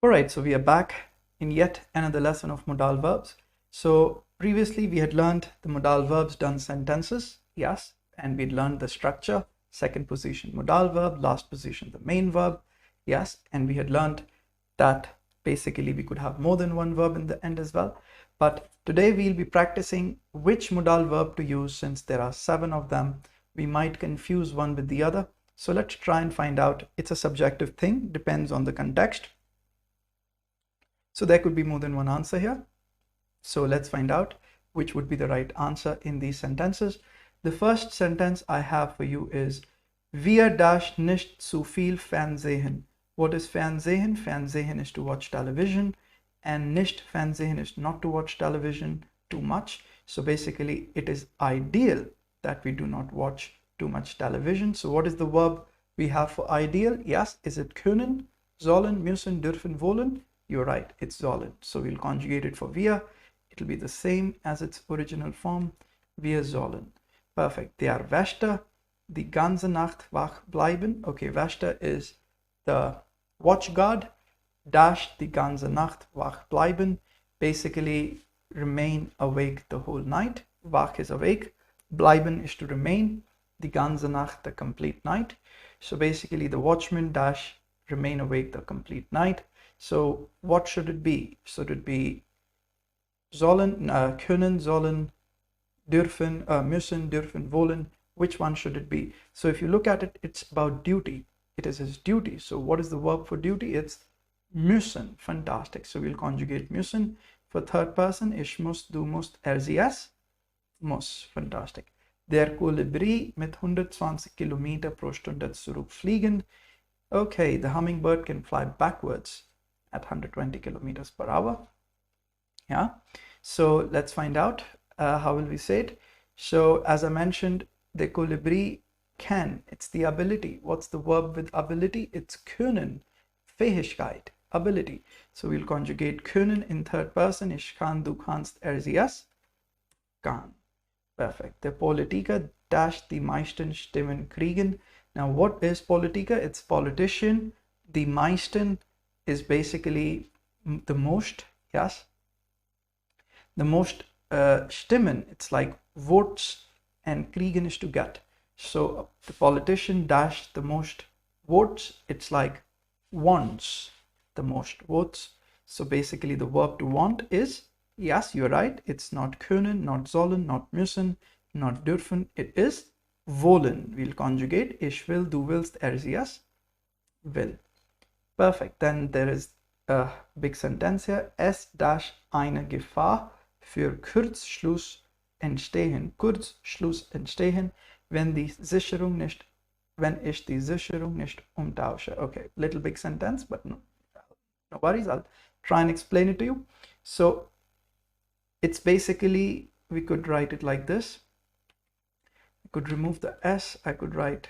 All right, so we are back in yet another lesson of modal verbs. So previously we had learned the modal verbs done sentences, yes, and we'd learned the structure, second position modal verb, last position the main verb, yes, and we had learned that basically we could have more than one verb in the end as well. But today we'll be practicing which modal verb to use. Since there are 7 of them, we might confuse one with the other. So let's try and find out. It's a subjective thing, depends on the context. So there could be more than one answer here. So let's find out which would be the right answer in these sentences. The first sentence I have for you is Wir dash nicht zu viel Fernsehen. What is Fernsehen? Fernsehen is to watch television, and nicht Fernsehen is not to watch television too much. So basically it is ideal that we do not watch too much television. So what is the verb we have for ideal? Yes, is it können, sollen, müssen, dürfen, wollen? You're right, it's sollen. So we'll conjugate it for wir. It'll be the same as its original form, wir sollen. Perfect. They are Wächter, die ganze Nacht wach bleiben. Okay, Wächter is the watch guard, dash die ganze Nacht wach bleiben, basically remain awake the whole night. Wach is awake, bleiben is to remain, die ganze Nacht the complete night. So basically the watchman dash remain awake the complete night. So what should it be? Should it be sollen, können, sollen, dürfen, müssen, dürfen, wollen? Which one should it be? So if you look at it, it's about duty. It is his duty. So what is the verb for duty? It's müssen. Fantastic. So we'll conjugate müssen. For third person, ich muss, du musst, sie, es muss. Fantastic. Der Kolibri mit 120 Kilometer pro Stunde zurückfliegen. Okay, the hummingbird can fly backwards at 120 kilometers per hour. Yeah, so let's find out how will we say it. So as I mentioned, the Kolibri can, it's the ability. What's the verb with ability? It's können, Fähigkeit, ability. So we'll conjugate können in third person. Ich kann, du kannst, sie, es kann. Perfect. Der Politiker dash die meisten Stimmen kriegen. Now what is Politiker? It's politician. Die meisten is basically the most, yes, the most Stimmen, it's like votes, and kriegen is to get. So the politician dash the most votes, it's like wants the most votes. So basically the verb to want is, yes, you're right, it's not können, not sollen, not müssen, not dürfen, it is wollen. We'll conjugate ich will, du willst, sie, es will. Perfect. Then there is a big sentence here. Es dash eine Gefahr für Kurzschluss entstehen. Kurzschluss entstehen, wenn ich die Sicherung nicht umtausche. Okay, little big sentence, but no worries. I'll try and explain it to you. So it's basically, we could write it like this. I could remove the S. I could write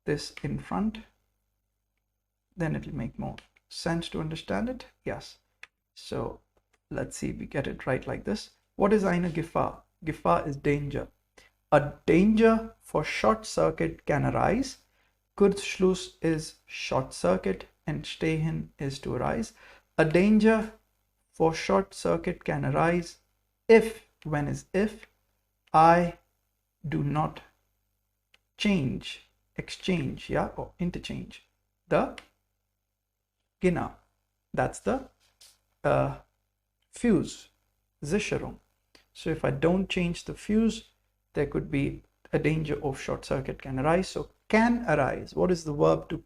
this in front. Then it'll make more sense to understand it. Yes. So let's see if we get it right like this. What is eine Gefahr? Gefahr is danger. A danger for short circuit can arise. Kurzschluss is short circuit, and stehen is to arise. A danger for short circuit can arise if, when is if, I do not exchange, yeah, or interchange the genau, that's the fuse, Sicherung. So if I don't change the fuse, there could be a danger of short circuit can arise. So can arise, what is the verb to,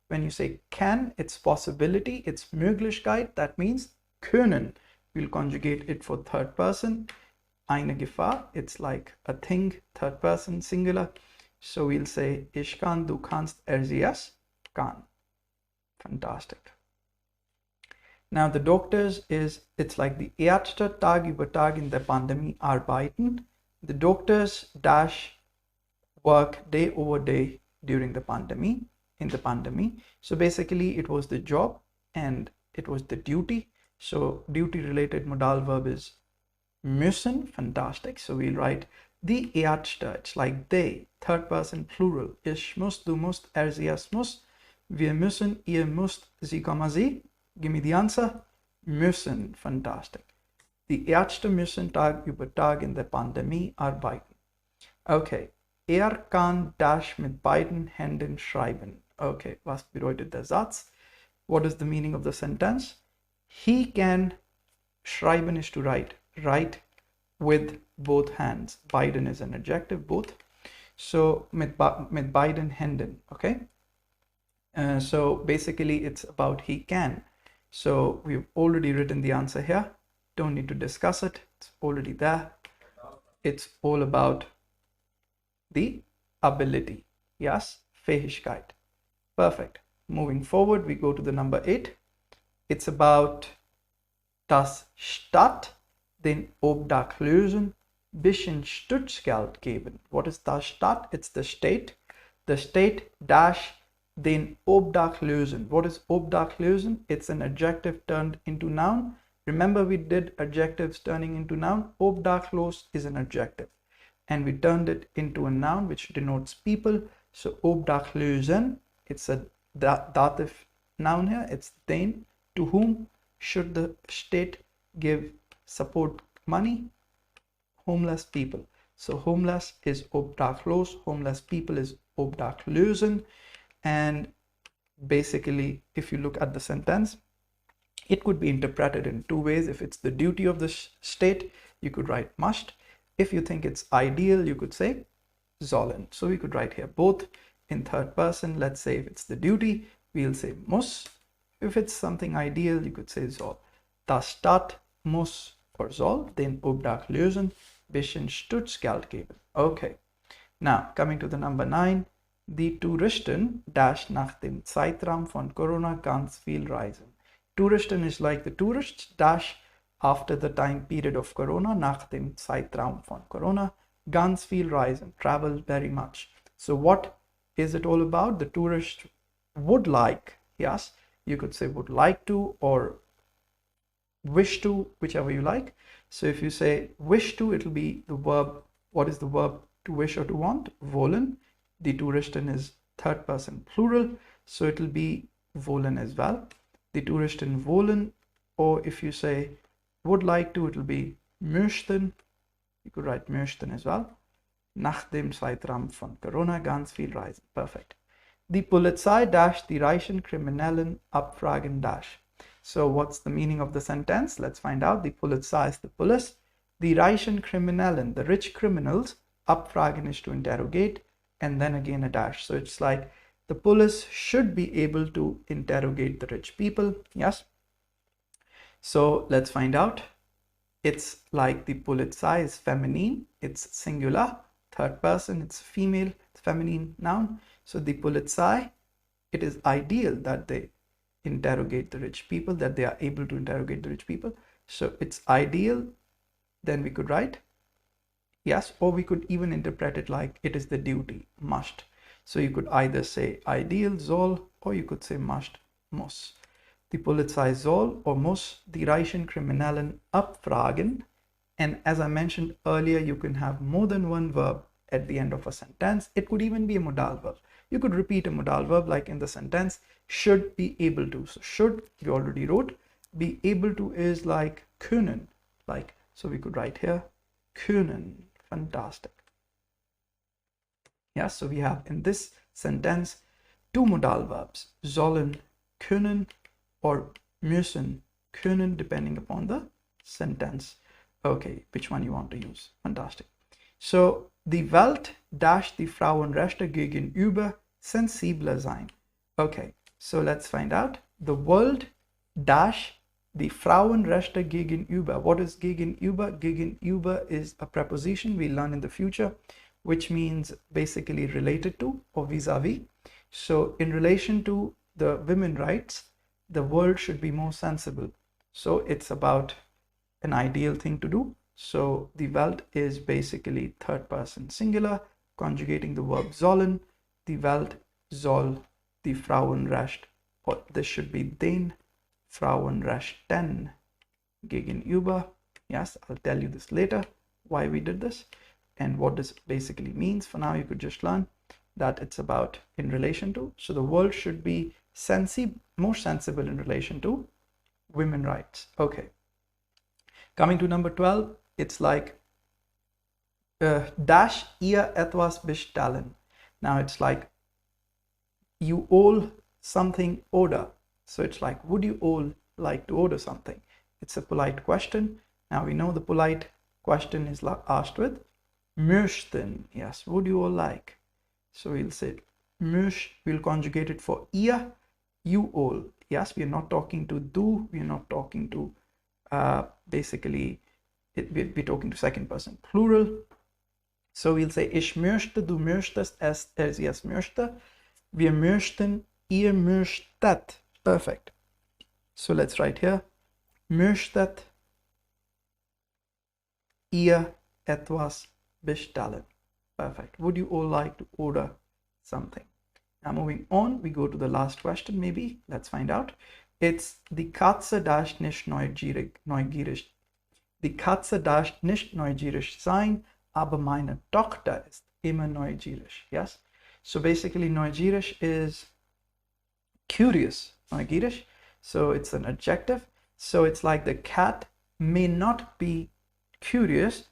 when you say can, it's possibility, it's Möglichkeit, that means können. We'll conjugate it for third person. Eine Gefahr, it's like a thing, third person, singular. So we'll say ich kann, du kannst, sie, es kann. Fantastic. Now the doctors is, it's like the Ärzte Tag über Tag in der Pandemie arbeiten. The doctors dash work day over day during the pandemic, in the pandemic. So basically it was the job and it was the duty. So duty related modal verb is müssen. Fantastic. So we'll write die Ärzte, it's like they, third person plural. Ich muss, du musst, sie, es muss. Wir müssen, ihr müsst, sie, sie. Give me the answer. Müssen. Fantastic. Die Ärzte müssen Tag über Tag in der Pandemie arbeiten. Okay. Kann dash mit beiden Händen schreiben. Okay, was bedeutet der Satz? What is the meaning of the sentence? He can, schreiben is to write. Write with both hands. Beiden is an adjective, both. So, mit beiden Händen, okay? So, basically, it's about he can. So, we've already written the answer here. Don't need to discuss it. It's already there. It's all about the ability. Yes, Fähigkeit. Perfect. Moving forward, we go to the number 8. It's about das Stadt den Obdachlosen bisschen Stützgeld geben. What is das Stadt? It's the state. The state dash den Obdachlosen. What is Obdachlosen? It's an adjective turned into noun. Remember, we did adjectives turning into noun. Obdachlos is an adjective, and we turned it into a noun which denotes people. So Obdachlosen, it's a dative noun here. It's den. To whom should the state give support money? Homeless people. So homeless is Obdachlos. Homeless people is Obdachlosen. And basically, if you look at the sentence, it could be interpreted in two ways. If it's the duty of the state, you could write must. If you think it's ideal, you could say sollen. So we could write here both in third person. Let's say if it's the duty, we'll say muss. If it's something ideal, you could say soll. Das Stadt muss or soll den Obdachlosen bisschen Stützgeld geben. Okay. Now, coming to the number 9. Die Touristen dash nach dem Zeitraum von Corona ganz viel reisen. Touristen is like the tourists dash after the time period of Corona, nach dem Zeitraum von Corona, ganz viel reisen, travel very much. So what is it all about? The tourist would like, yes, you could say would like to or wish to, whichever you like. So if you say wish to, it'll be the verb. What is the verb to wish or to want? Wollen. The Touristen is third person plural, so it'll be wollen as well. The Touristen wollen, or if you say would like to, it'll be möchten. You could write möchten as well. Nach dem Zeitraum von Corona ganz viel reisen. Perfect. Die Polizei dash die reichen Kriminellen abfragen dash. So what's the meaning of the sentence? Let's find out. Die Polizei is the police. Die reichen Kriminellen, the rich criminals, abfragen is to interrogate, and then again a dash. So it's like the police should be able to interrogate the rich people. Yes. So let's find out. It's like the Polizei is feminine. It's singular. Third person. It's female. It's feminine noun. So the Polizei, it is ideal that they interrogate the rich people, that they are able to interrogate the rich people. So it's ideal. Then we could write yes, or we could even interpret it like it is the duty, must. So you could either say ideal, soll, or you could say must, muss. Die Polizei soll or muss die reichen Kriminellen abfragen. And as I mentioned earlier, you can have more than one verb at the end of a sentence. It could even be a modal verb. You could repeat a modal verb like in the sentence, should be able to. So should, we already wrote. Be able to is like können. Like, so we could write here, können. Fantastic. Yeah, so we have in this sentence two modal verbs, sollen, können, or müssen, können, depending upon the sentence. Okay, which one you want to use? Fantastic. So, die Welt dash die Frauenrechte gegenüber sensibler sein. Okay, so let's find out. The world dash die Frauenrechte gegenüber. What is gegenüber? Gegenüber is a preposition we learn in the future, which means basically related to or vis-a-vis. So in relation to the women rights, the world should be more sensible. So it's about an ideal thing to do. So die Welt is basically third person singular, conjugating the verb sollen. Die Welt soll die Frauenrecht, or this should be den Frauenrechten gegenüber. Yes, I'll tell you this later, why we did this and what this basically means. For now, you could just learn that it's about in relation to. So the world should be more sensible in relation to women rights. Okay. Coming to number 12, it's like dash ihr etwas bestellen. Now it's like you all something order. So it's like, would you all like to order something? It's a polite question. Now we know the polite question is asked with möchten. Yes, would you all like? So we'll say we'll conjugate it for ihr, you all. Yes, we are not talking to du, we are not talking to basically we're talking to second person plural. So we'll say ich möchte, du möchtest, sie es möchte, wir möchten, ihr möchtet. Perfect. So let's write here möchtet ihr etwas bestellen. Perfect. Would you all like to order something? Now moving on, we go to the last question maybe. Let's find out. It's die Katze darf nicht neugierig. Die Katze darf nicht neugierig sein, aber meine Tochter ist immer neugierig. Yes? So basically neugierig is curious. Neugierig. So it's an adjective. So it's like the cat may not be curious,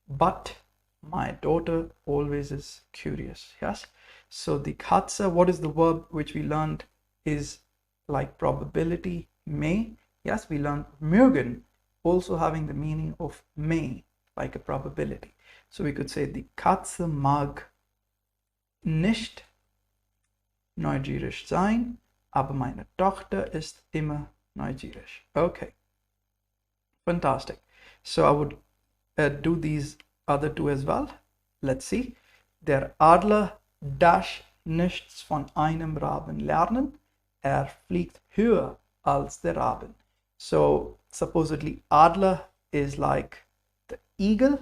but my daughter always is curious. Yes. So the Katze, what is the verb which we learned is like probability, may. Yes, we learned mögen, also having the meaning of may, like a probability. So we could say die Katze mag nicht neugierig sein, aber meine Tochter ist immer neugierig. Okay, fantastic. So I would do these other two as well. Let's see. Der Adler darf nichts von einem Raben lernen. Fliegt höher als der Raben. So supposedly Adler is like the eagle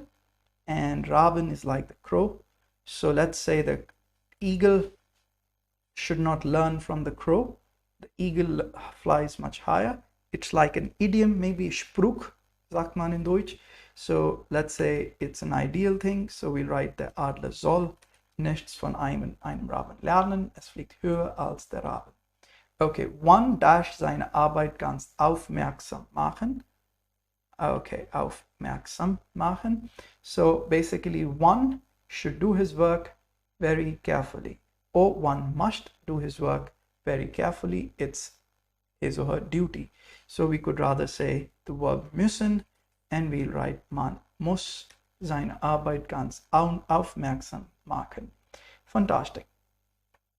and Raben is like the crow. So let's say the eagle should not learn from the crow. The eagle flies much higher. It's like an idiom, maybe Spruch, sagt man in Deutsch. So let's say it's an ideal thing. So we write der Adler soll nichts von einem Raben lernen. Es fliegt höher als der Raben. Okay, one dash seine Arbeit ganz aufmerksam machen. Okay, aufmerksam machen. So basically one should do his work very carefully, or one must do his work very carefully. It's his or her duty. So we could rather say the verb müssen, and we'll write man muss seine Arbeit ganz aufmerksam machen. Fantastic.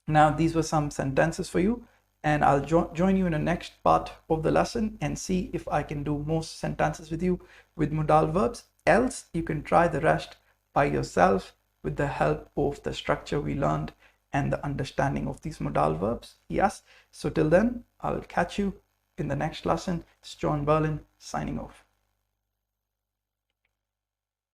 Now these were some sentences for you, and I'll join you in the next part of the lesson and see if I can do more sentences with you with modal verbs. Else you can try the rest by yourself with the help of the structure we learned and the understanding of these modal verbs. Yes, so till then I'll catch you in the next lesson. It's John Berlin signing off.